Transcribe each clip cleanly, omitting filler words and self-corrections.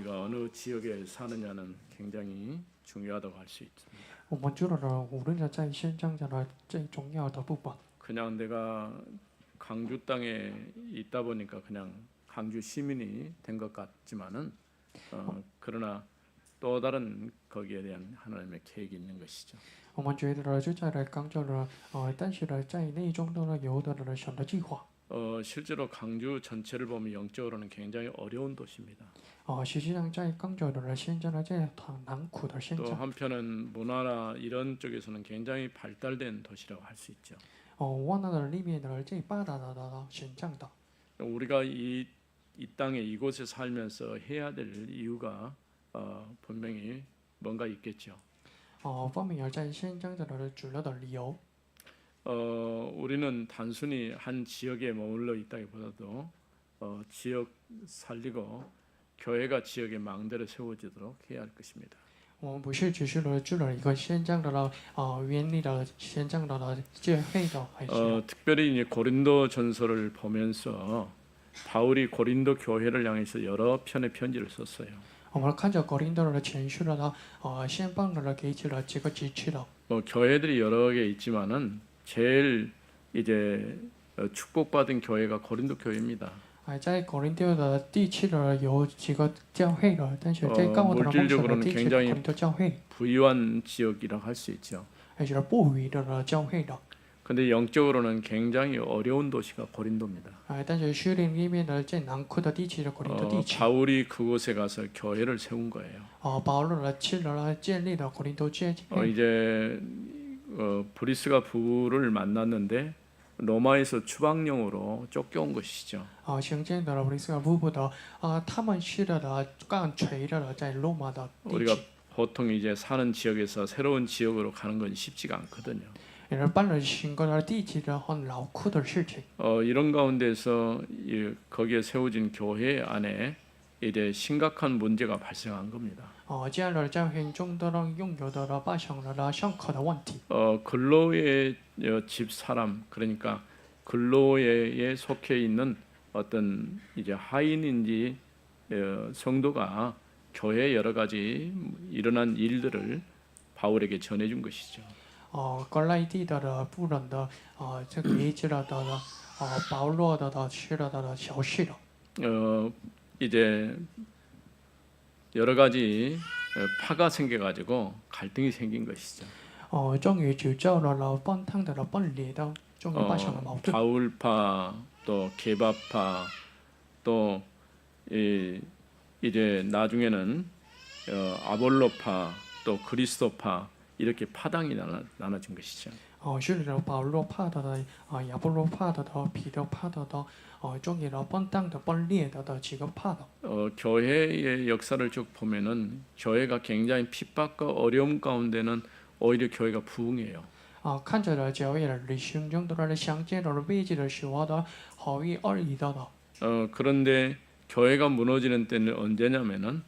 우리가 어느 지역에 사느냐는 굉장히 중요하다고 할 수 있습니다. 我们知道了，无论是在现象上的最重要的部分。 그냥 내가 강주 땅에 있다 보니까 그냥 강주 시민이 된 것 같지만은 그러나 또 다른 거기에 대한 하나님의 계획이 있는 것이죠. 我们觉得呢，就在了刚做了，但是呢，在内中的呢，有的呢神的计划。 실제로 강주 전체를 보면 영적으로는 굉장히 어려운 도시입니다. 实际上在刚做的呢，现在呢，这样很难苦的现 또 象。 한편은 문화나 이런 쪽에서는 굉장히 발달된 도시라고 할 수 있죠. 望到的里面的最发达的现象的。 우리가 이 땅에 이곳에 살면서 해야 될 이유가 분명히 뭔가 있겠죠. 方面有在现象的呢主要的理由。 우리는 단순히 한 지역에 머물러 있다기보다도 지역 살리고 교회가 지역의 망대를 세워지도록 해야 할 것입니다. 我们不是只是呢住了一个现象的呢，原理的现象的呢教会的，还是 특별히 이제 고린도 전서를 보면서 바울이 고린도 교회를 향해서 여러 편의 편지를 썼어요. 我们看着格林多的前书了呢，先帮了给起了几个支持的。 교회들이 여러 개 있지만은 제일 이제 축복받은 교회가 고린도 교회입니다. 在格林多的地区的有几个教会的，但是在高的蒙神的地区的格林多教会， 부유한 지역이라고 할 수 있죠. 还是不余的教会的。 근데 영적으로는 굉장히 어려운 도시가 고린도입니다. 但是虚灵里面的最难苦的地区的格林多地区， 바울이 그곳에 가서 교회를 세운 거예요. 保罗呢去了建立的格林多教会。 이제 브리스가 부를 만났는데 로마에서 추방령으로 쫓겨온 것이죠. 相见的布里斯卡夫妇的，他们去了刚垂了在罗马的地 우리가 区。 보통 이제 사는 지역에서 새로운 지역으로 가는 건 쉽지가 않거든요. 也是搬了新个的地区的很劳苦的事情。 이런 가운데서 거기에 세워진 교회 안에 이제 심각한 문제가 발생한 겁니다. 这样的教会中的拥有的发生了上课的问题。 근로의 집 사람 그러니까 근로에 속해 있는 어떤 이제 하인인지 성도가 교회 여러 가지 일어난 일들을 바울에게 전해준 것이죠. 格莱蒂的不人的，这个一直的保罗的去了的消息了。 이제 여러 가지 파가 생겨가지고 갈등이 생긴 것이죠. 终于就造了分摊的分裂的，终于发生了矛盾。 바울파 또 게바파 또 이제 나중에는 아볼로파 또 그리스도파 이렇게 파당이 나눠진 것이죠. 是的，保罗怕的，亚波罗怕的，彼得怕的，终于了分摊的分裂的几个怕的。 교회의 역사를 쭉 보면은 교회가 굉장히 핍박과 어려움 가운데는 오히려 교회가 부흥해요. 看着了教会的历史中的相见的位置的时候的，好一而已的。 그런데 교회가 무너지는 때는 언제냐면은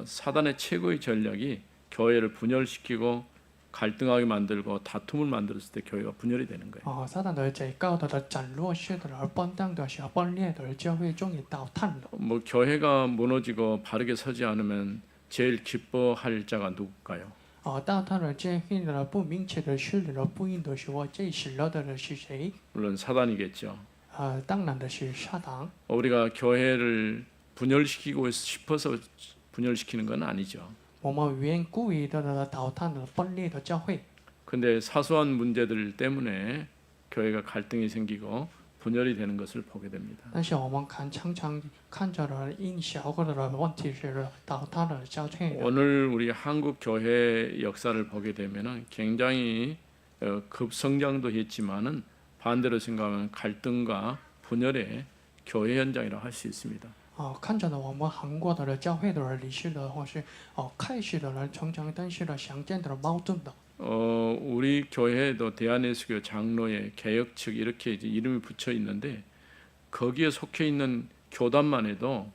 사단의 최고의 전략이 교회를 분열시키고 갈등하게 만들고 다툼을 만들었을 때 교회가 분열이 되는 거예요. 撒旦的最高的斩落式的分担的小分裂的教会终于倒塌了。 뭐 교회가 무너지고 바르게 서지 않으면 제일 기뻐할 자가 누굴까요? 倒塌了教会的不明确的势力的不应的时候，最喜乐的是谁？ 물론 사단이겠죠. 当然的是撒旦。 우리가 교회를 분열시키고 싶어서 분열시키는 건 아니죠. 我们原故意的倒塌的分裂的教会。 근데 사소한 문제들 때문에 교회가 갈등이 생기고 분열이 되는 것을 보게 됩니다. 但是我们常常看着了因小个的问题是倒塌的教会。 오늘 우리 한국 교회 역사를 보게 되면은 굉장히 급성장도 했지만은 반대로 생각하면 갈등과 분열의 교회 현장이라고 할 수 있습니다. 看着呢，我们韩国的教会的历史的，或是开始的成长，但是呢，相见的矛盾的。 우리 교회에도 대한예수교 장로회 개혁 측 이렇게 이제 이름이 붙여 있는데 거기에 속해 있는 교단만 해도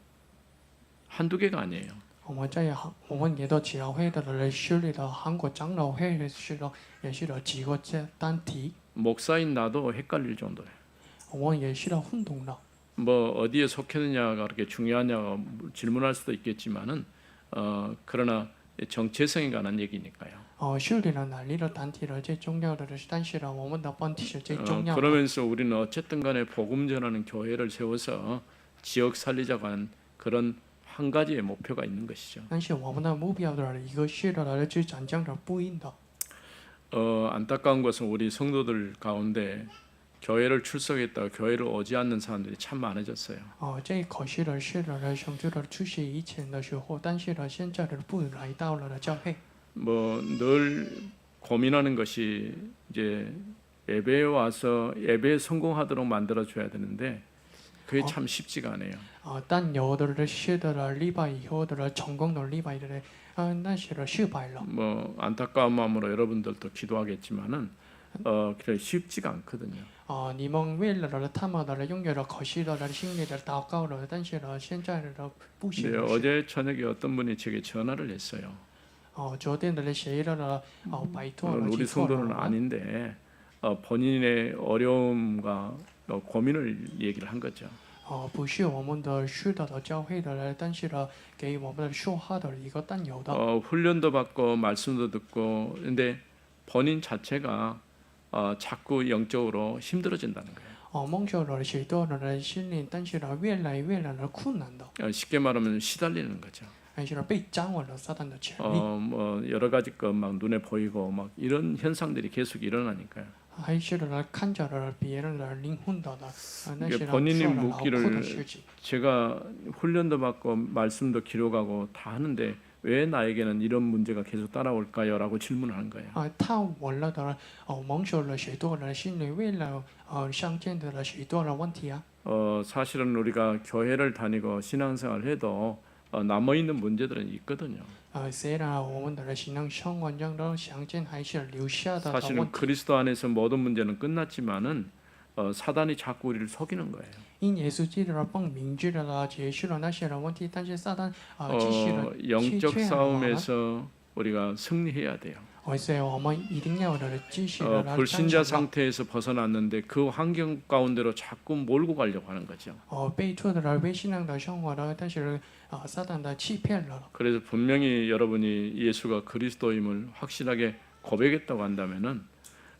한두 개가 아니에요. 我们也都教会的势力的韩国长老会也是了几个单体。 목사인 나도 헷갈릴 정도예요. 我们也是了混同的。뭐 어디에 속했느냐가 그렇게 중요하냐고 질문할 수도 있겠지만은 그러나 정체성에 관한 얘기니까요. 修理了哪里的团体了最重要的是，但是呢，我们的本体是最重要的。 그러면서 우리는 어쨌든 간에 복음 전하는 교회를 세워서 지역 살리자고 하는 그런 한 가지의 목표가 있는 것이죠. 但是我们的目标的一个是的是长江的不应的。 안타까운 것은 우리 성도들 가운데 교회를 출석했다가 교회를 오지 않는 사람들이 참 많아졌어요. 这可惜的是的，兄弟的出席以前的时候，但是呢，现在的不来到了教会。 뭐 늘 고민하는 것이 이제 예배에 와서 예배에 성공하도록 만들어 줘야 되는데 그게 참 쉽지가 않아요. 但有的是的礼拜以后的成功的礼拜的，那些的失败了。 뭐 안타까운 마음으로 여러분들도 기도하겠지만은 그래 쉽지가 않거든요. 你们为了他们的拥有了可惜的心里的祷告了，但是呢，现在的不行 네, 了。 어제 저녁에 어떤 분이 제게 전화를 했어요. 昨天的谁的拜托了， 우리 记错 성도는 了。 아닌데 본인의 어려움과 고민을 얘기를 한 거죠. 不是我们的是的教会的人，但是呢，给我们的说话的一个担忧的。 훈련도 받고 말씀도 듣고 근데 본인 자체가 자꾸 영적으로 힘들어진다는 거예요. 蒙受了许多的人心灵，但是呢，越来越的困难的， 쉽게 말하면 시달리는 거죠. 而且呢，被掌握了撒旦的权力。 뭐 여러 가지 것 막 눈에 보이고 막 이런 현상들이 계속 일어나니까요. 还是呢，看着了别人的灵魂的那些 본인이 做了劳苦 묻기를 的事情。 제가 훈련도 받고 말씀도 기록하고 다 하는데 왜 나에게는 이런 문제가 계속 따라올까요?라고 질문하는 거예요. 他问了的蒙受了许多人心里为了相见的了许多的问题啊。 사실은 우리가 교회를 다니고 신앙생활을 해도 남아 있는 문제들은 있거든요. 虽然我们的行政生活中的相见还是留下的问 사실은 题， 그리스도 안에서 모든 문제는 끝났지만은 사단이 자꾸 우리를 속이는 거예요. 因耶稣基督的奉明知的了解释了那些的问题，但是撒旦继续的去 영적 劝我们， 싸움에서 우리가 승리해야 돼요. 所以我们一定要的继续的来 불신자 战胜。 상태에서 벗어났는데 그 환경 가운데로 자꾸 몰고 가려고 하는 거죠. 被错的了被信仰的生活的，但是撒旦的欺骗了。 그래서 분명히 여러분이 예수가 그리스도임을 확실하게 고백했다고 한다면은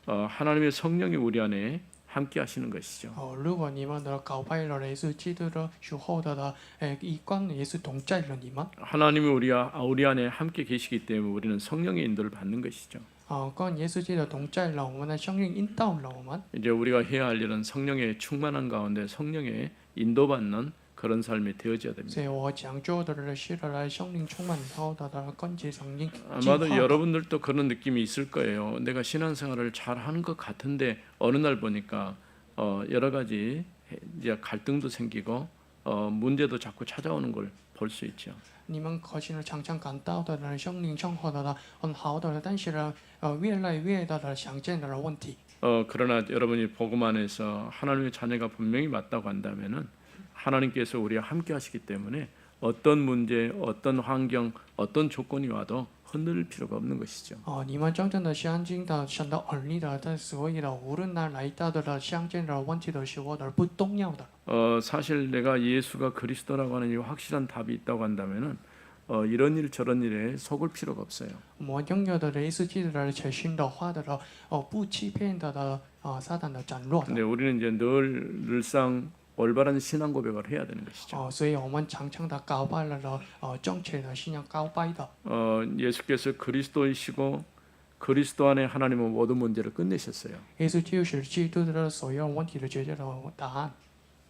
하나님의 성령이 우리 안에 함께 하시는 것이죠. 如果你们的告白了耶稣基督的时候的一关耶稣同在了你们， 하나님이 우리 안에 함께 계시기 때문에 우리는 성령의 인도를 받는 것이죠. 跟耶稣基督同在了，我们的生命引导了我们。 이제 우리가 해야 할 일은 성령의 충만한 가운데 성령의 인도받는 그런 삶이 되어져야 됩니다. 所以我讲做的是的生命充满后的根基生命。 아마도 여러분들도 그런 느낌이 있을 거예요. 내가 신앙생활을 잘 하는 것 같은데 어느 날 보니까 여러 가지 이제 갈등도 생기고 문제도 자꾸 찾아오는 걸 볼 수 있죠. 你们可能常常感到的生命生活的很好的，但是呢，越来越大的想见的问题。 그러나 여러분이 복음 안에서 하나님의 자녀가 분명히 맞다고 한다면은 하나님께서 우리와 함께 하시기 때문에 어떤 문제, 어떤 환경, 어떤 조건이 와도 흔들릴 필요가 없는 것이죠. 你们真正的相信的神的儿女的，但所以的无论哪来到的相见的问题的时候的不重要的。 사실 내가 예수가 그리스도라고 하는 이 확실한 답이 있다고 한다면은 이런 일 저런 일에 속을 필요가 없어요. 我拥有的耶稣基督的确信的话的不欺骗的撒旦的斩落的。 근데 우리는 이제 늘상 올바른 신앙 고백을 해야 되는 것이죠. 所以我们常常的告白了正确的信仰告白的。 예수께서 그리스도이시고 그리스도 안에 하나님은 모든 문제를 끝내셨어요. 耶稣就是基督的所有问题的解决的答案。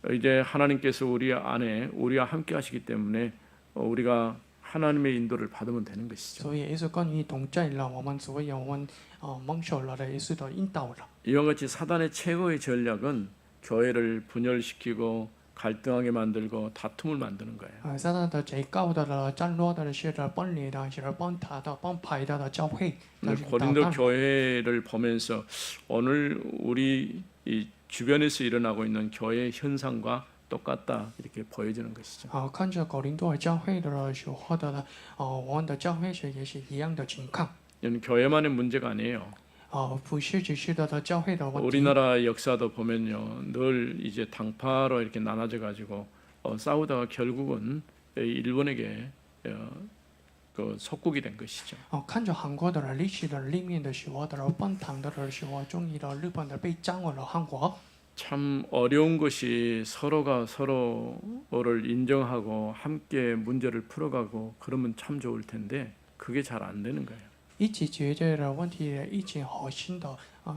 이제 하나님께서 우리 안에 우리와 함께 하시기 때문에 우리가 하나님의 인도를 받으면 되는 것이죠. 所以耶稣跟你同在了，我们所以我们蒙受了耶稣的引导了。 이와 같이 사단의 최고의 전략은 교회를 분열시키고 갈등하게 만들고 다툼을 만드는 거예요. 撒旦的最高的战略的是分裂的，是崩塌的、崩坏的教会。 근데 고린도 교회를 보면서 오늘 우리 이 주변에서 일어나고 있는 교회 현상과 똑같다 이렇게 보여지는 것이죠. 看着哥林多教会的时候的我们的教会是也是一样的情况。 이건 교회만의 문제가 아니에요. 不是只是的教会的问题。 우리나라 역사도 보면요, 늘 이제 당파로 이렇게 나눠져 가지고 싸우다가 결국은 일본에게 그 속국이 된 것이죠. 看着韩国的历史的里面的时候的崩塌的时候，终于的日本的被占了韩国。 참 어려운 것이 서로가 서로를 인정하고 함께 문제를 풀어가고 그러면 참 좋을 텐데 그게 잘 안 되는 거예요. 一起解决的问题，一起好心的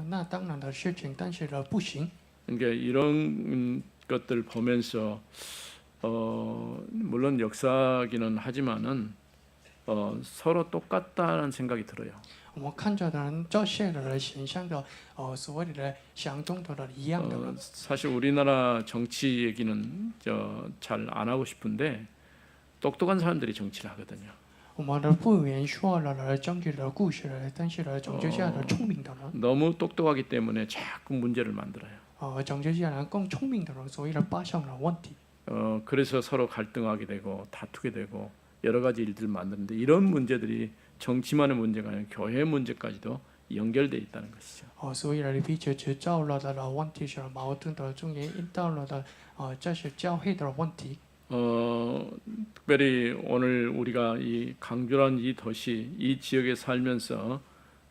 那当然的事情，但是呢不行。 그러니까 이런 것들 보면서 물론 역사기는 하지만은 서로 똑같다는 생각이 들어요. 我们看着的人这些的人形象的所谓的相同的一样的。 사실 우리나라 정치 얘기는 잘 안 하고 싶은데 똑똑한 사람들이 정치를 하거든요. 我们的不愿说了政治的故事，但是呢，政治家的聪明的人， 너무 똑똑하기 때문에 자꾸 문제를 만들어요. 政治家人更聪明的人，所以呢发生了问题。 그래서 서로 갈등하게 되고 다투게 되고 여러 가지 일들을 만드는데 이런 문제들이 정치만의 문제가 아니라 교회 문제까지도 연결돼 있다는 것이죠. 所以呢，彼此制造了的问题是矛盾的中间引导了的这是教会的问题。 특별히 오늘 우리가 이 강주라는 이 도시, 이 지역에 살면서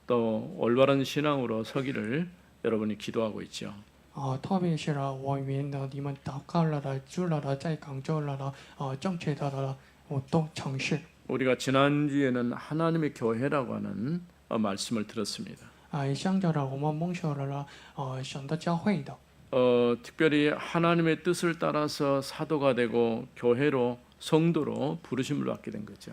또 올바른 신앙으로 서기를 여러분이 기도하고 있죠. 特别是呢，我们呢，你们祷告了的，主了的，在广州了的正确的都城市。 우리가 지난주에는 하나님의 교회라고 하는 말씀을 들었습니다. 向着呢，我们蒙受了神的教会的。 특별히 하나님의 뜻을 따라서 사도가 되고 교회로 성도로 부르심을 받게 된 거죠.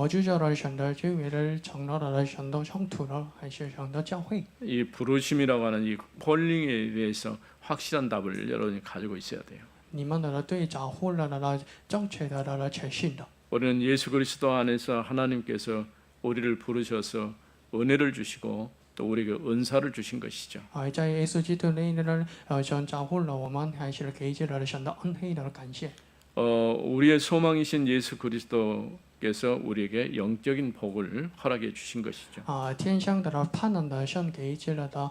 就叫了神的教会的成了的神的圣徒呢，还是神的教会？ 이 부르심이라고 하는 이 콜링에 대해서 확실한 답을 여러분이 가지고 있어야 돼요. 你们的对找获了的正确的确信的。 우리는 예수 그리스도 안에서 하나님께서 우리를 부르셔서 은혜를 주시고 또 우리에게 은사를 주신 것이죠. 在耶稣基督内呢，神找获了我们，还是给予了神的恩惠的感谢。 우리의 소망이신 예수 그리스도께서 우리에게 영적인 복을 허락해 주신 것이죠. 天上的盼望的神给予了的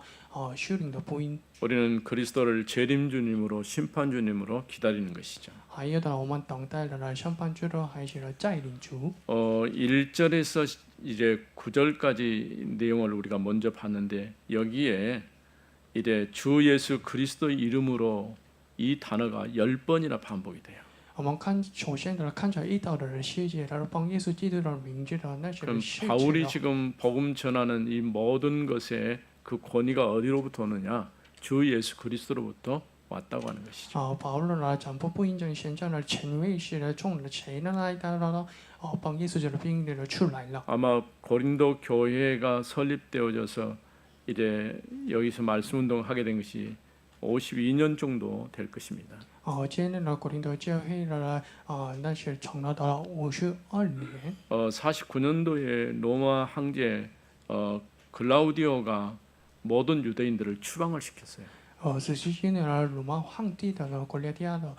属灵的福音。 우리는 그리스도를 재림 주님으로 심판 주님으로 기다리는 것이죠. 还有的我们等待了审判主的，还是再领主。 1절에서 이제 9절까지 내용을 우리가 먼저 봤는데 여기에 이제 주 예수 그리스도 이름으로 이 단어가 10번이나 반복이 돼요. 我们首先的看着一道的世界的帮耶稣基督的名字的那些 그럼 世界 바울이 的。 지금 복음 전하는 이 모든 것에 그 권위가 어디로부터 오느냐? 주 예수 그리스도로부터 왔다고 하는 것이죠. 保罗呢，全部不印证现在的权威是呢，从谁呢来的呢？帮耶稣基督的名字出来了。 아마 고린도 교회가 설립되어져서 이제 여기서 말씀 운동하게 된 것이 52년 정도 될 것입니다. 今年呢，国林的教会呢，那是成了到52年。 49년도에 로마 황제 글라우디오가 모든 유대인들을 추방을 시켰어요. 47年呢，罗马皇帝的呢，古列迪亚的，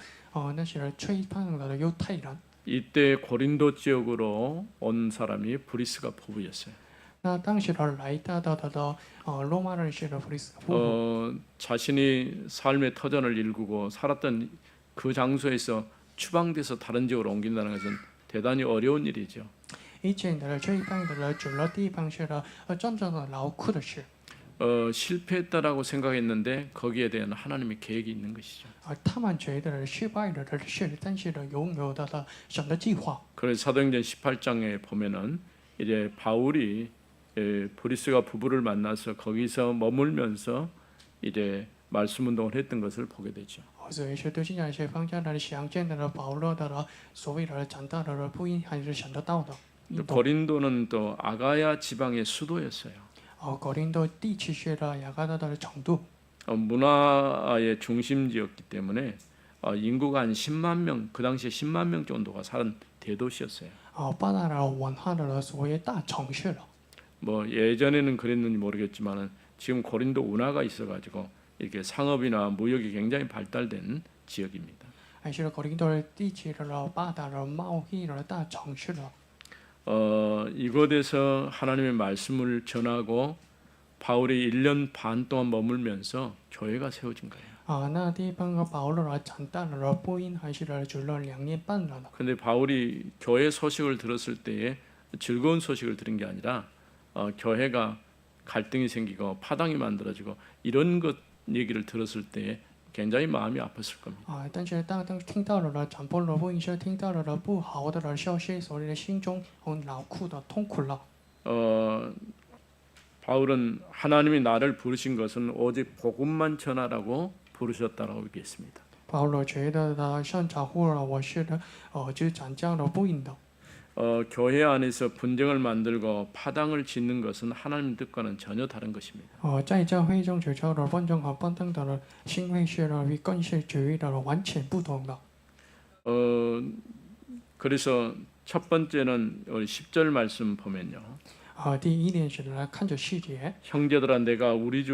那是吹判了犹太人。 이때 고린도 지역으로 온 사람이 브리스가 부부였어요. 那当时的来到的罗马人是的弗里斯夫妇。 자신이 삶의 터전을 일구고 살았던 그 장소에서 추방돼서 다른 지역으로 옮긴다는 것은 대단히 어려운 일이죠. 以前的吹判的主要地方是的，真正的劳苦的事。 실패했다라고 생각했는데 거기에 대한 하나님의 계획이 있는 것이죠. 他们觉得失败的事，但是呢，拥有的神的计划。 그래서 사도행전 18장에 보면은 이제 바울이 브리스가 부부를 만나서 거기서 머물면서 이제 말씀 운동을 했던 것을 보게 되죠. 所以是对现在是方向的详见的保罗的所谓的讲道的福音，还是神的道的。 고린도는 또 아가야 지방의 수도였어요. 格林多地区是的雅加达的程度。 문화의 중심지였기 때문에 인구가 한 10만 명, 그 당시에 10만 명 정도가 사는 대도시였어요. 巴达的文化的所谓大城市了。 뭐 예전에는 그랬는지 모르겠지만은 지금 고린도 운하가 있어가지고 이렇게 상업이나 무역이 굉장히 발달된 지역입니다. 还是格林多地区的巴达的贸易的大城市了。 이곳에서 하나님의 말씀을 전하고 바울이 1년 반 동안 머물면서 교회가 세워진 거예요. 那地方保罗长大了，播音还是住了2年半了。 근데 바울이 교회 소식을 들었을 때에 즐거운 소식을 들은 게 아니라 교회가 갈등이 생기고 파당이 만들어지고 이런 것 얘기를 들었을 때에 굉장히 마음이 아팠을 겁니다. 但是当听到了长波罗播音社听到了不好的消息，所以心中很恼苦的痛苦了。 바울은 하나님이 나를 부르신 것은 오직 복음만 전하라고 부르셨다라고 얘기했습니다. 保罗觉得上找呼了我是就讲这样的不应的。 교회 안에서 분쟁을 만들고 파당을 짓는 것은 하나님 뜻과는 전혀 다른 것입니다. 在教会中只教的纷争和奔腾的行为是与更是主义的完全不同的。 그래서 첫 번째는 우리 10절 말씀 보면요. 第一点是来看着细节。 형제들아 내가 우리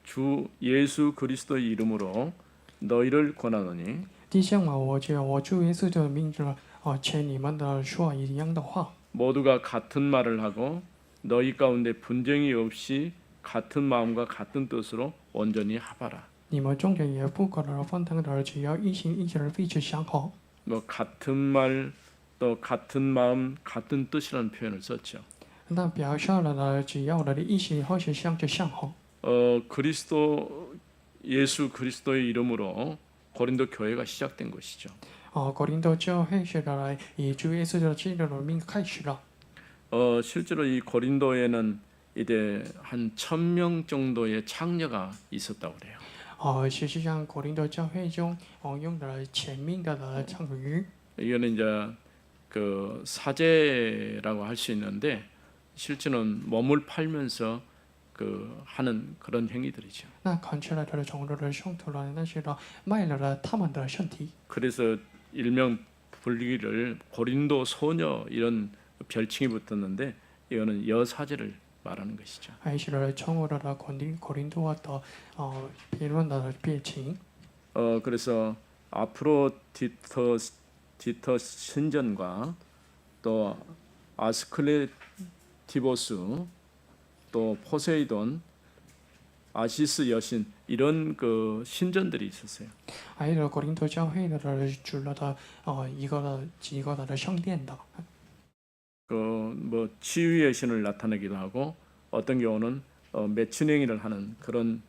주 예수 그리스도의 이름으로 너희를 권하노니 弟兄们，我主耶稣的名字劝你们的说一样的话。 모두가 같은 말을 하고 너희 가운데 분쟁이 없이 같은 마음과 같은 뜻으로 온전히 합하라. 你们中间也不可能纷腾的，只要一心一意的彼此相合。 뭐 같은 말 또 같은 마음 같은 뜻이라는 표현을 썼죠. 那表示了只要的一心或是相着相合。 예수 그리스도의 이름으로 고린도 교회가 시작된 것이죠. 哥林多教会是来以主耶稣的基督的名开始了。 실제로 이 고린도에는 이제 한 1000명 정도의 창녀가 있었다고 그래요. 事实上，哥林多教会中用的前面的唱语， 이거는 이제 그 사제라고 할 수 있는데 실제는 몸을 팔면서 그 하는 그런 행위들이죠. 那看起来的从的凶徒了，那是卖了他们的身体。 그래서 일명 불리기를 고린도 소녀 이런 별칭이 붙었는데 이거는 여사제를 말하는 것이죠. 还是称为了哥林多的评论的别情。 그래서 아프로디터 신전과 또 아스클레티보스 또 포세이돈 아시스 여신 이런 그 신전들이 있었어요. 还有哥林多教会的主了的几个的圣殿的。 뭐 치유의 신을 나타내기도 하고 어떤 경우는 매춘행위를 하는 그런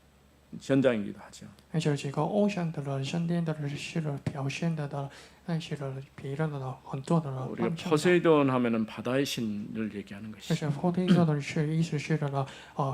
현장이기도 하죠. 而且几个偶像的圣殿的是表现的那些别人的很多的 우리가 方向。 포세이돈 하면은 바다의 신을 얘기하는 而 것이죠. 且后天说的是意思是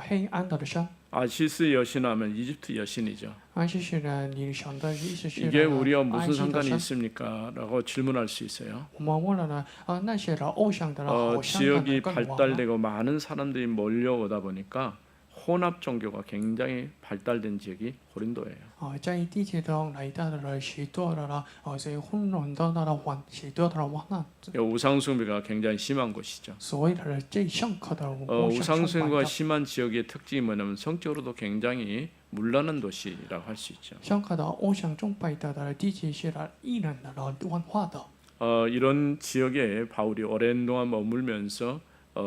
黑暗的神。 아시스 여신 하면 이집트 여신이죠. 而且是你想的意思是 이게 우리와 무슨 埃及的 상관이 神。 있습니까?라고 질문할 수 있어요. 我们问了那些偶像的好像 지역이 跟我们 발달되고 많은 사람들이 몰려오다 보니까 혼합 종교가 굉장히 발달된 지역이 고린도예요. 在地铁中来到的许多的所以混乱的许多的混乱， 우상숭배가 굉장히 심한 곳이죠. 所谓的最深刻的偶像崇 우상숭배가 拜的。 심한 지역의 특징이 뭐냐면 성적으로도 굉장히 물란한 도시라고 할 수 있죠. 深刻的偶像崇拜的地区是异人的文化的。 이런 지역에 바울이 오랜 동안 머물면서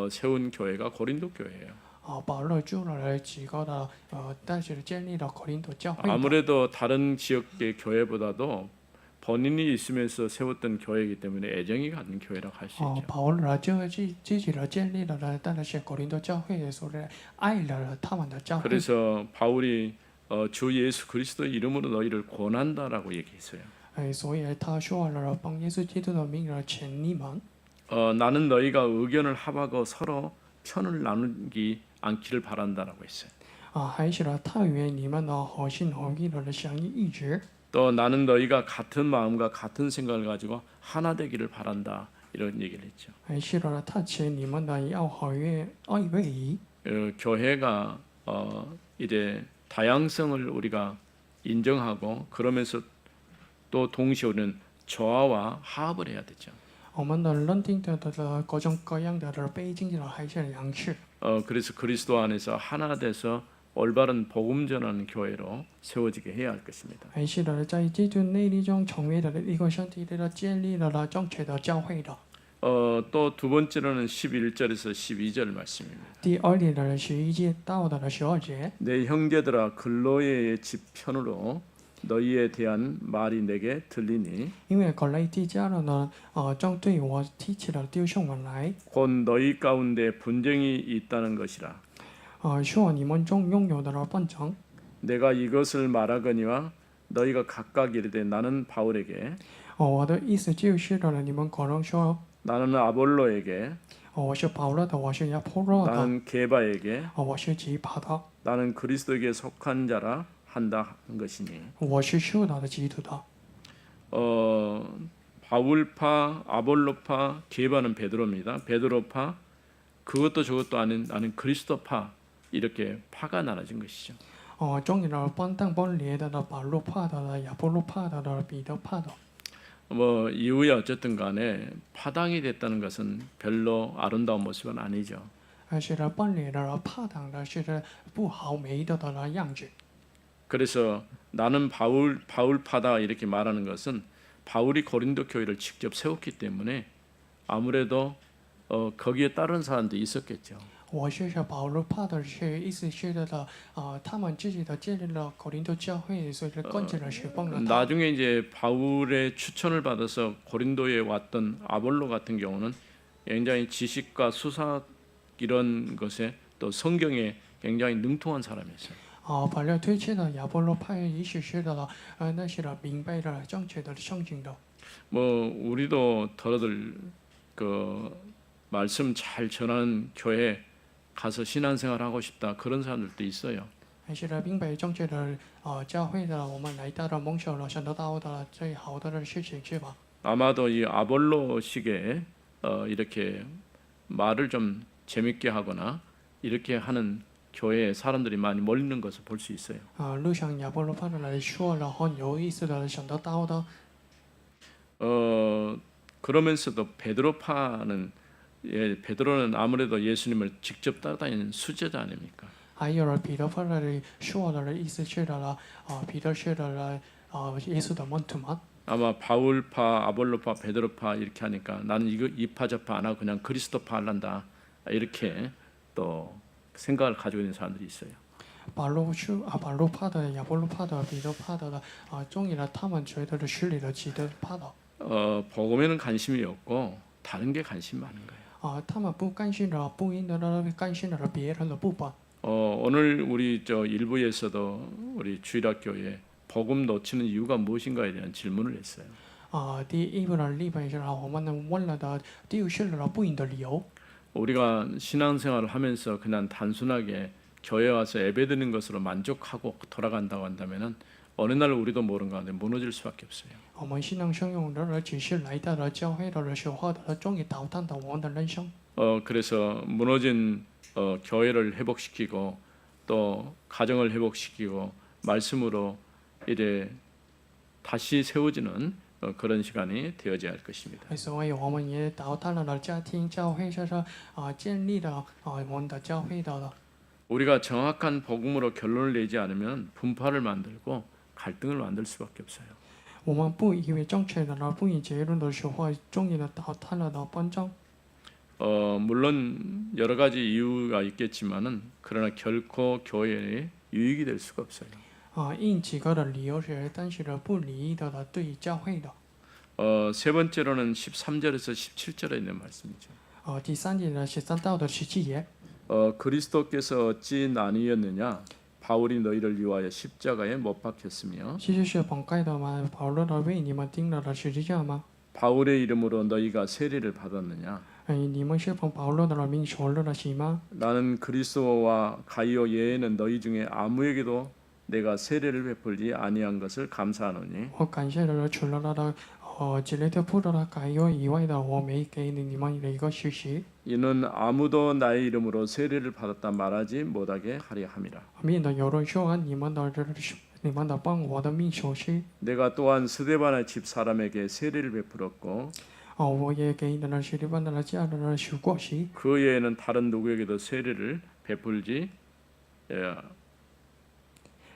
세운 교회가 고린도 교회예요. 保罗住了几个的但是建立了哥林多教会。 아무래도 다른 지역의 교회보다도 본인이 있으면서 세웠던 교회이기 때문에 애정이 가는 교회라고 할 수 있죠. 保罗就自己建立了但是哥林多教会，所以爱了他们的教会。 그래서 바울이 주 예수 그리스도의 이름으로 너희를 권한다라고 얘기했어요. 所以他说了帮耶稣基督的名请你们。 나는 너희가 의견을 합하고 서로 편을 나누기 않기를 바란다라고 했어요. 还是他愿你们合心合意的相依一致。 또 나는 너희가 같은 마음과 같은 생각을 가지고 하나 되기를 바란다 이런 얘기를 했죠. 还是他请你们要合约爱为一。 교회가 이제 다양성을 우리가 인정하고 그러면서 또 동시에 우리는 조화와 화합을 해야 되죠. 我们的认定的各种各样的背景还是两致。 그래서 그리스도 안에서 하나 돼서 올바른 복음 전하는 교회로 세워지게 해야 할 것입니다. 还是在基督内力中成为的一个身体的建立了正确的教会的。또 두 번째로는 11절에서 12절 말씀입니다. 第二点的11节到的12节， 내 형제들아 글로에의 집 편으로 너희에 대한 말이 내게 들리니 因为格雷蒂家人呢，正对我提起了弟兄们来， 곧 너희 가운데 분쟁이 있다는 것이라. 说你们中拥有的纷争。 내가 이것을 말하거니와 너희가 각각 이르되 나는 바울에게 我的意思就是的，你们可能说， 나는 아볼로에게 我是保罗的，我是亚波罗的， 나는 게바에게 我是基巴的， 나는 그리스도에게 속한 자라 한다 한 것이니 我是受到的基督的。 바울파, 아볼로파, 게바는 베드로입니다. 베드로파 그것도 저것도 아닌 나는 그리스도파 이렇게 파가 나눠진 것이죠. 中间的分当分裂的保罗派的、亚波罗派的、彼得派的。 뭐 이후에 어쨌든 간에 파당이 됐다는 것은 별로 아름다운 모습은 아니죠. 是的，分裂的、派党的，是的不好美的样子。 그래서 나는 바울파다 이렇게 말하는 것은 바울이 고린도 교회를 직접 세웠기 때문에 아무래도 거기에 따른 사람도 있었겠죠. 我是保罗派的，是意思是的，他们自己的建立了哥林多教会，所以跟着是奉了他。 나중에 이제 바울의 추천을 받아서 고린도에 왔던 아볼로 같은 경우는 굉장히 지식과 수사 이런 것에 또 성경에 굉장히 능통한 사람이었어요. 保罗推荐的亚波罗派，意思是的，那些的明白的、正确的、圣经的。 뭐 우리도 더러들 그 말씀 잘 전하는 교회 가서 신앙생활 하고 싶다 그런 사람들도 있어요. 是的，明白正确的教会的，我们来到了蒙受了神得到的最好的事情，是吧？ 아마도 이 아볼로식의 이렇게 말을 좀 재밌게 하거나 이렇게 하는 교회에 사람들이 많이 몰리는 것을 볼 수 있어요. 路上亚波罗派的来说，然后有意思的神得到的。 그러면서도 베드로파는 베드로는 아무래도 예수님을 직접 따라다니는 수제자 아닙니까? 还有了彼得派的说的意思是的了，彼得是的了，耶稣的门徒嘛。 아마 바울파, 아볼로파, 베드로파 이렇게 하니까 나는 이거 이파 저파 안 하고 그냥 그리스도파 할란다 이렇게 또 생각을 가지고 있는 사람들이 있어요. 保罗派的、亚波罗派的、彼得派的终于了，他们觉得是里的基督派的。 복음에는 관심이 없고 다른 게 관심 많은 거예요. 他们不关心的、不应的关心的别人的部分。 오늘 우리 저 일부에서도 우리 주일학교에 복음 놓치는 이유가 무엇인가에 대한 질문을 했어요. 第一部的例本是我们问了的丢失了不应的理由。 우리가 신앙생활을 하면서 그냥 단순하게 교회 와서 예배드리는 것으로 만족하고 돌아간다고 한다면은 어느 날 우리도 모르는 가운데 무너질 수밖에 없어요. 我们信仰生用的只是来到了教会的时候的终于倒腾的我们的人生。 그래서 무너진 교회를 회복시키고 또 가정을 회복시키고 말씀으로 이제 다시 세워지는 그런 시간이 되어져야 할 것입니다. 所以我们也倒腾了家庭、教会，就是建立了我们的教会的。 우리가 정확한 복음으로 결론을 내지 않으면 분파를 만들고 갈등을 만들 수밖에 없어요. 我们不以为正确的，不以结论的时候，终于的倒腾了的纷争。 물론 여러 가지 이유가 있겠지만은 그러나 결코 교회에 유익이 될 수가 없어요. 因几个的理由是，但是呢不利益的对教会的。 세 번째로는 13절에서 17절에 있는 말씀이죠. 第三节呢13到的17节。 그리스도께서 어찌 나뉘었느냐? 바울이 너희를 위하여 십자가에 못 박혔으며 其实是本该的吗？保罗的为你们钉了的十字架吗？ 바울의 이름으로 너희가 세례를 받았느냐? 你们是奉保罗的名受了的洗吗？ 나는 그리스도와 가이오 예에는 너희 중에 아무에게도 내가 세례를 베풀지 아니한 것을 감사하노니 我感谢了除了的基列特布的改约以外的，我没给你们的一个事实。 이는 아무도 나의 이름으로 세례를 받았다 말하지 못하게 하려 함이라. 免得有人说你们的帮我的命受洗。 내가 또한 스데반의 집 사람에게 세례를 베풀었고 我也给了希利班的家人受过洗。 그 외에는 다른 누구에게도 세례를 베풀지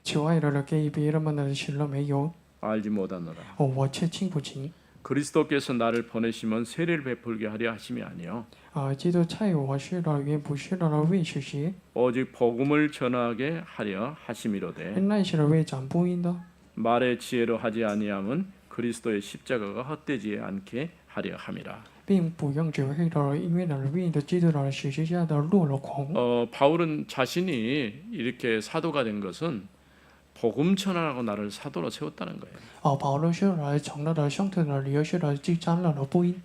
此外的给别人们的洗了没有？ 알지 못하노라. 我却清不清。 그리스도께서 나를 보내시면 세례를 베풀게 하려 하심이 아니요 基督差我是的原不是的为实习， 오직 복음을 전하게 하려 하심이로되 那是为讲福音的。 말의 지혜로 하지 아니함은 그리스도의 십자가가 헛되지 않게 하려 함이라. 并不用智慧的，因为呢，为的基督的十字架的落了空。 바울은 자신이 이렇게 사도가 된 것은 복음 전하라고 나를 사도로 세웠다는 거예요. 保罗是来成了的兄弟的理由是来记沾了的福音。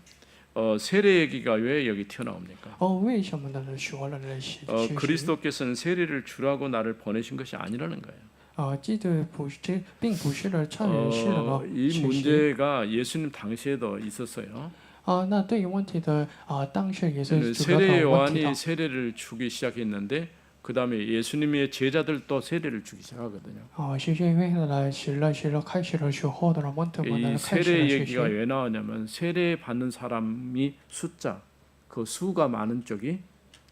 세례 얘기가 왜 여기 튀어나옵니까? 为什么呢？说了的实实。 그리스도께서는 세례를 주라고 나를 보내신 것이 아니라는 거예요. 基督不是，并不是的差人是的 이 实习。 문제가 예수님 당시에도 있었어요. 那对于问题的当事也是主要 세례 的问题的。 요한이 세례를 주기 시작했는데 그 다음에 예수님의 제자들도 세례를 주기 시작하거든요. 是因为呢，是了开始的时候的问题，我 이 们开始 세례 了实 얘기가 习。 왜 나오냐면 세례 받는 사람이 숫자 그 수가 많은 쪽이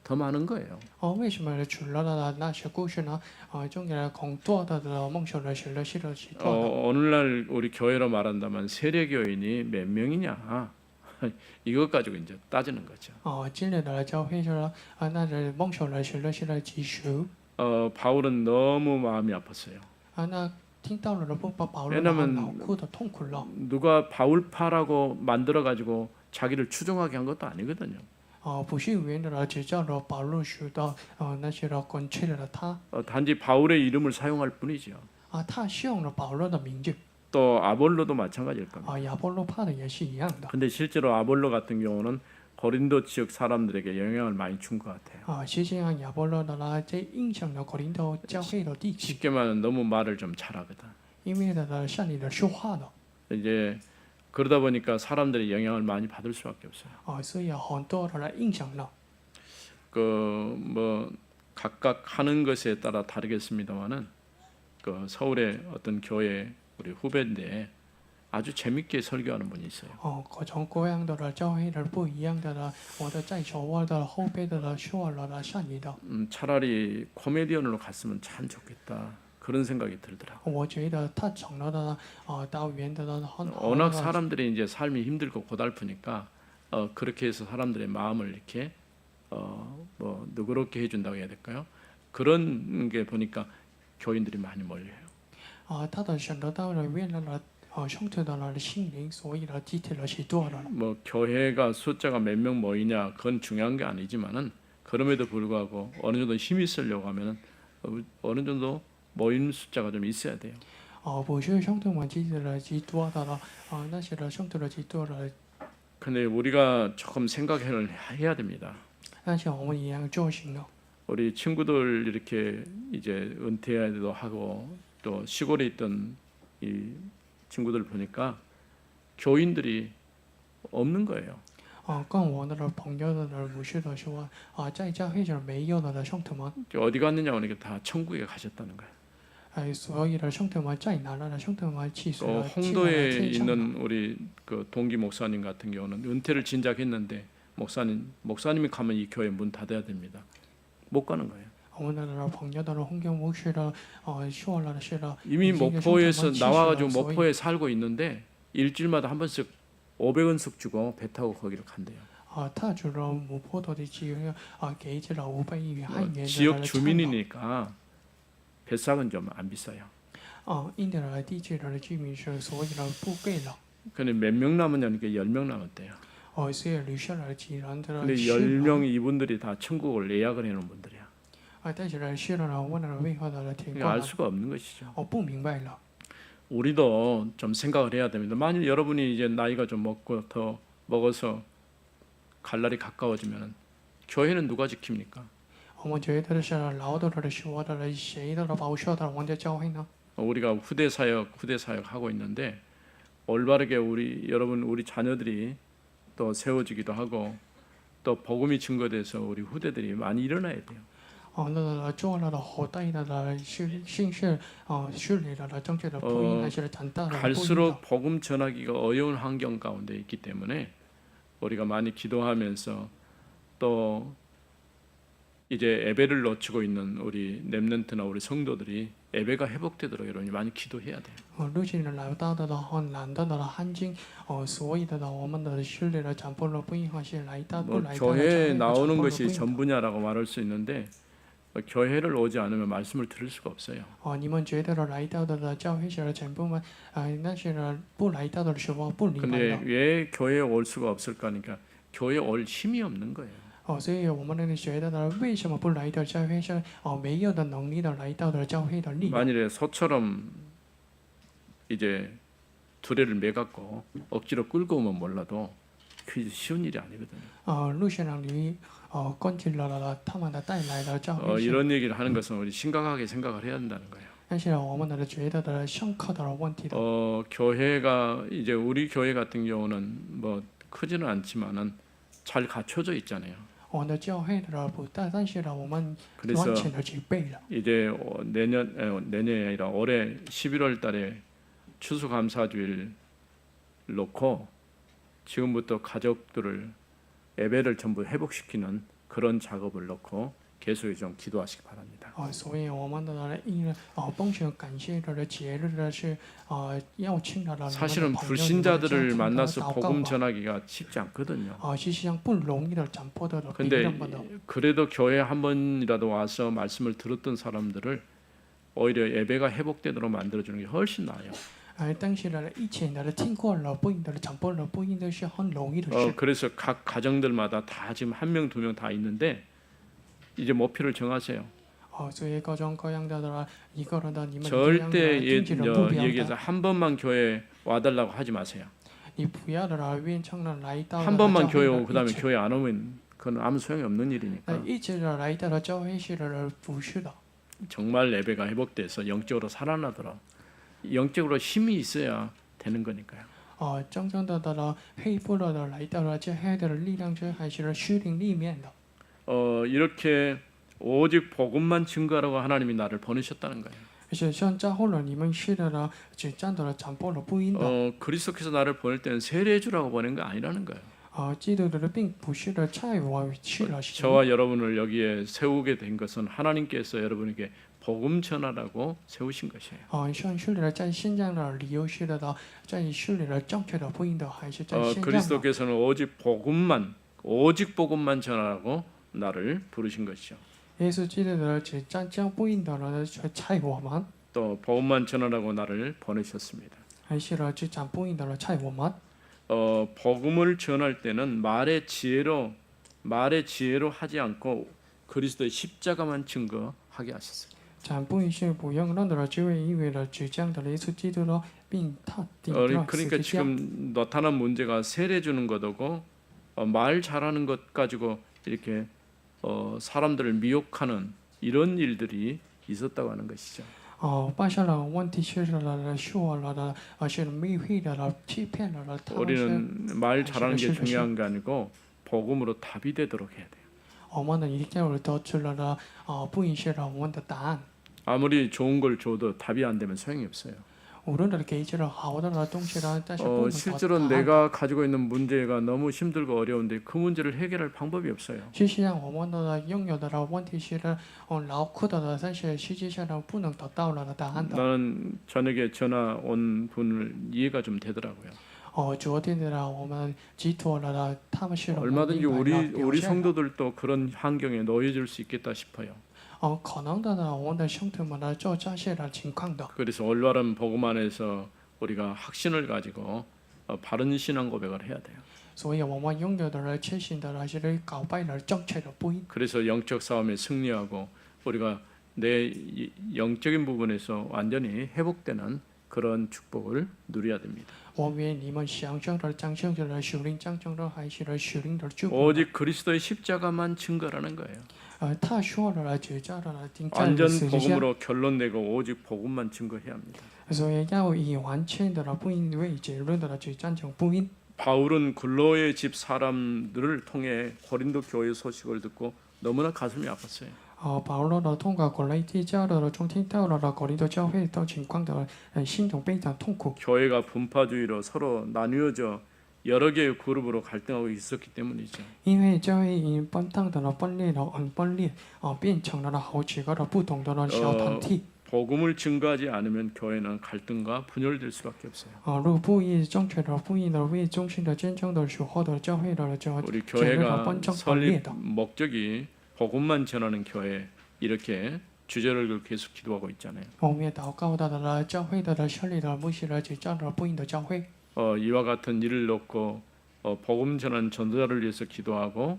더 많은 거예요. 为什么除了的那些故事呢？中间工作的梦想的是了是了许多的。 오늘날 우리 교회로 말한다면 세례 교인이 몇 명이냐 이것 가지고 이제 따지는 거죠. 今日的教会是了那是梦想的是了几十。 바울은 너무 마음이 아팠어요. 那听到了不把保罗 왜냐면 恼哭的痛苦了。 누가 바울파라고 만들어 가지고 자기를 추종하게 한 것도 아니거든요. 不是有人的只叫了保罗说的那些的关切了他。 단지 바울의 이름을 사용할 뿐이죠. 他是用了保罗的名字。 또 아볼로도 마찬가지일 겁니다. 亚波罗怕的也是一样的。 근데 실제로 아볼로 같은 경우는 고린도 지역 사람들에게 영향을 많이 준 것 같아요. 实际上亚波罗的呢，这影响了哥林多教会的地区， 쉽게 말하면 너무 말을 좀 잘하거든. 因为呢，像你的说话的， 이제 그러다 보니까 사람들이 영향을 많이 받을 수밖에 없어요. 所以很多的来影响了。 그 뭐 각각 하는 것에 따라 다르겠습니다만은 그 서울의 어떤 교회 우리 후배인데 아주 재밌게 설교하는 분이 있어요. 各种各样的教会的不一样的呢，我的在手我的后辈的说了善意的， 차라리 코미디언으로 갔으면 참 좋겠다 그런 생각이 들더라고. 我觉得他成了的导演的呢，很好 워낙 的。 사람들이 이제 삶이 힘들고 고달프니까 그렇게 해서 사람들의 마음을 이렇게 뭐 누그럽게 해준다고 해야 될까요? 그런 게 보니까 교인들이 많이 몰려요. 他的选择到了为了兄弟的了心灵，所以呢，集体了许多了。 뭐 교회가 숫자가 몇 명 모이냐 그건 중요한 게 아니지만은 그럼에도 불구하고 어느 정도 힘이 쓰려고 하면은 어느 정도 모이는 숫자가 좀 있어야 돼요. 不是兄弟们集体了极多的了，那些的兄弟了极多了。 근데 우리가 조금 생각을 해야 됩니다. 但是我们一样做行了。 우리 친구들 이렇게 이제 은퇴도 하고 또 시골에 있던 이 친구들 보니까 교인들이 없는 거예요. 跟我的朋友的不是的说在教会上没有的兄弟们， 어디 갔느냐 하니까 다 천국에 가셨다는 거예요. 所有的兄弟们在哪了？兄弟们去世 또 了，去了 홍도에 天上了。 있는 우리 그 동기 목사님 같은 경우는 은퇴를 진작 했는데 목사님이 가면 이 교회 문 닫아야 됩니다. 못 가는 거예요. 我们的朋友的红경牧师的说了是的， 이미 已经有 목포에서 兄弟们去世了， 나와가지고 所以 목포에 살고 있는데 일주일마다 한 번씩 500원씩 주고 배 타고 거기로 간대요. 他主了母坡头的机会给这了500亿元韩元 지역 的 주민이니까 배싹은 좀 안 비싸요. 印度的地区的居民是所以呢不贵了。 근데 몇 명 남았냐니까 10명 남았대요. 所以留下了几人的 근데 10명 이분들이 다 천국을 예약을 해놓은 분들이야. 但是呢去了呢问了为何的情 그러니까 알 况， 수가 없는 것이죠. 不明白了。 우리도 좀 생각을 해야 됩니다. 만일 여러분이 이제 나이가 좀 먹고 더 먹어서 갈 날이 가까워지면 교회는 누가 지킵니까? 我们觉得是老的了说的了谁的了保守的我们的教会呢？ 우리가 후대 사역 하고 있는데 올바르게 우리 자녀들이 또 세워지기도 하고 또 복음이 증거돼서 우리 후대들이 많이 일어나야 돼요. 那做了后代的姓氏顺利的正确的福音还是长大的不一样。 갈수록 복음 전하기가 어려운 환경 가운데 있기 때문에 우리가 많이 기도하면서 또 이제 예배를 놓치고 있는 우리 렘넌트나 우리 성도들이 예배가 회복되도록 여러분이 많이 기도해야 돼요. 陆续的来到的很难得的安静，所以的我们的训练的长波的不应该是来到不 뭐 来到的 교회에 长 나오는 波的 것이 전부냐라고 말할 수 있는데 교회를 오지 않으면 말씀을 들을 수가 없어요. 你们觉得来到的教会是全部吗？那些人不来到的时候不明白 근데 的。 왜 교회에 올 수가 없을까 하니까 교회에 올 힘이 없는 거예요. 所以我们那里觉得呢，为什么不来到教会是没有的能力的来到的教会的力量。 만일에 소처럼 이제 두레를 매갖고 억지로 끌고 오면 몰라도 그게 쉬운 일이 아니거든요. 路线上里关进了他们的带来的教会。 이런 얘기를 하는 것은 우리 심각하게 생각을 해야 한다는 거예요. 但是我们的觉得的深刻的问题的。 교회가 이제 우리 교회 같은 경우는 뭐 크지는 않지만은 잘 갖춰져 있잖아요. 我们的教会的不大，但是呢，我们 그래서 完全的具备了。 이제 내년이 아니라 올해 11월 달에 추수감사주일 놓고 지금부터 가족들을 예배를 전부 회복시키는 그런 작업을 놓고 계속 좀 기도하시기 바랍니다. 所以我们的奉献感谢的节日的是邀请了 사실은 불신자들을 만나서 복음 전하기가 쉽지 않거든요. 是像不容易的讲破的。 근데 그래도 교회 한 번이라도 와서 말씀을 들었던 사람들을 오히려 예배가 회복되도록 만들어주는 게 훨씬 나아요. 但是呢，以前的听过了不应的讲破了不应的是很容易的事。 그래서 각 가정들마다 다 지금 한 명, 두 명 다 있는데 이제 목표를 정하세요. 所以各种各样的一个人的你们 절대 定期的目标 얘기해서 한 번만 교회 와달라고 하지 마세요. 你不要的愿称的来到 한 번만 교회 오고 그다음에 교회 안 오면 그건 아무 소용이 없는 일이니까 一直的来到了教会是的不是的。 정말 예배가 회복돼서 영적으로 살아나도록 영적으로 힘이 있어야 되는 거니까요. 真正的恢复了的来到了教会的力量是还是虚灵里面的。 이렇게 오직 복음만 증거하라고 하나님이 나를 보내셨다는 거예요. 是像之后了，你们是的只站的讲破了不应的。 그리스도께서 나를 보낼 때는 세례주라고 보낸 거 아니라는 거예요. 基督的并不是的在我去了。 저와 여러분을 여기에 세우게 된 것은 하나님께서 여러분에게 복음 전하라고 세우신 것이에요. 像是的在现在的理由是的在是的正确的不应的还是在现在。 그리스도께서는 오직 복음만 전하라고 나를 부르신 것이죠. 耶稣基督的只将不应的人在我们。 또 복음만 전하라고 나를 보내셨습니다. 还是的只讲不应的人在我们。 복음을 전할 때는 말의 지혜로 하지 않고 그리스도의 십자가만 증거하게 하셨어요. 讲不应是不用任何的智慧，因为了只讲的耶稣基督的并他顶了 그러니까 지금 나타난 문제가 세례 주는 것하고 말 잘하는 것 가지고 이렇게 사람들을 미혹하는 이런 일들이 있었다고 하는 것이죠. 发生了问题是了说了的，是迷惑了欺骗了他们是。 우리는 말 잘하는 게 중요한 게 아니고 복음으로 답이 되도록 해야 돼요. 我们的一定要得出了的不应是了我们的答案。 아무리 좋은 걸 줘도 답이 안 되면 소용이 없어요. 无论的给这个好的东西了，但是不能 실제로 내가 가지고 있는 문제가 너무 힘들고 어려운데 그 문제를 해결할 방법이 없어요. 实际上我们的拥有的问题是呢，劳苦的，但是实际上呢不能得到了答案的。 나는 저녁에 전화 온 분을 이해가 좀 되더라고요. 昨天的我们寄托了他们是 얼마든지 우리 성도들도 그런 환경에 놓여질 수 있겠다 싶어요. 可能的我们的兄弟们呢做这些的情况的。 그래서 올바른 복음 안에서 우리가 확신을 가지고 바른 신앙 고백을 해야 돼요. 所以我们拥有的确信的是搞败了正确的不应。 그래서 영적 싸움에 승리하고 우리가 내 영적인 부분에서 완전히 회복되는 그런 축복을 누려야 됩니다. 我愿你们享受着战胜着属灵战争的还是属灵的祝福。 오직 그리스도의 십자가만 증거라는 거예요. 他说了只叫了定在 완전 十字架， 복음으로 결론 내고 오직 복음만 증거해야 합니다. 所以要以完全的不应为结论的只赞成不应。 바울은 글로의 집 사람들을 통해 고린도 교회 소식을 듣고 너무나 가슴이 아팠어요. 保罗的通过国内地教的中听到了国内的教会的情况的，心中非常痛苦。 교회가 분파주의로 서로 나뉘어져 여러 개의 그룹으로 갈등하고 있었기 때문이죠. 因为教会因不当的了分裂了，分裂变成了好几个的不同的小团体。 복음을 증거하지 않으면 교회는 갈등과 분열될 수밖에 없어요. 如果不以正确的、不义的为中心的、真正的时候的教会的就 우리 解决了 교회가 分正分裂 설립 的。 목적이 복음만 전하는 교회 이렇게 주제를 걸고 계속 기도하고 있잖아요. 我们也祷告到的了教会的设立的牧师的指教的不义的教会。 이와 같은 일을 놓고 복음 전하는 전도자를 위해서 기도하고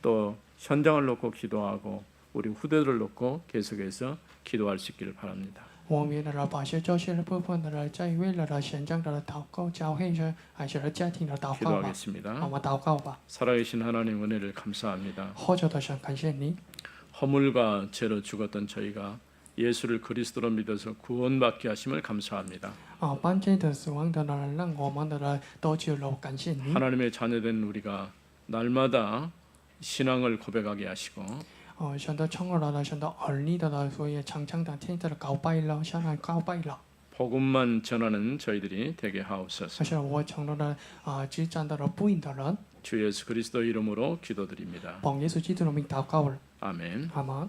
또 현장을 놓고 기도하고 우리 후대들을 놓고 계속해서 기도할 수 있기를 바랍니다. 我们的了把些这些的部分的了在为了了现在的祷告教会是还是了家庭的祷告吧。 기도하겠습니다. 我们祷告吧。 살아계신 하나님 은혜를 감사합니다. 或者的想感谢你， 허물과 죄로 죽었던 저희가 예수를 그리스도로 믿어서 구원받게 하심을 감사합니다. 帮这的死亡的人让我们的人都去了感谢你。 하나님의 자녀된 우리가 날마다 신앙을 고백하게 하시고 想到成了的，想到儿女的了，所以常常的天的告白了，向来告白了。 복음만 전하는 저희들이 되게 하옵소서. 而且我成了的只站到了不义的人， 주 예수 그리스도 이름으로 기도드립니다. 奉耶稣基督的名祷告了， 아멘. 好吗？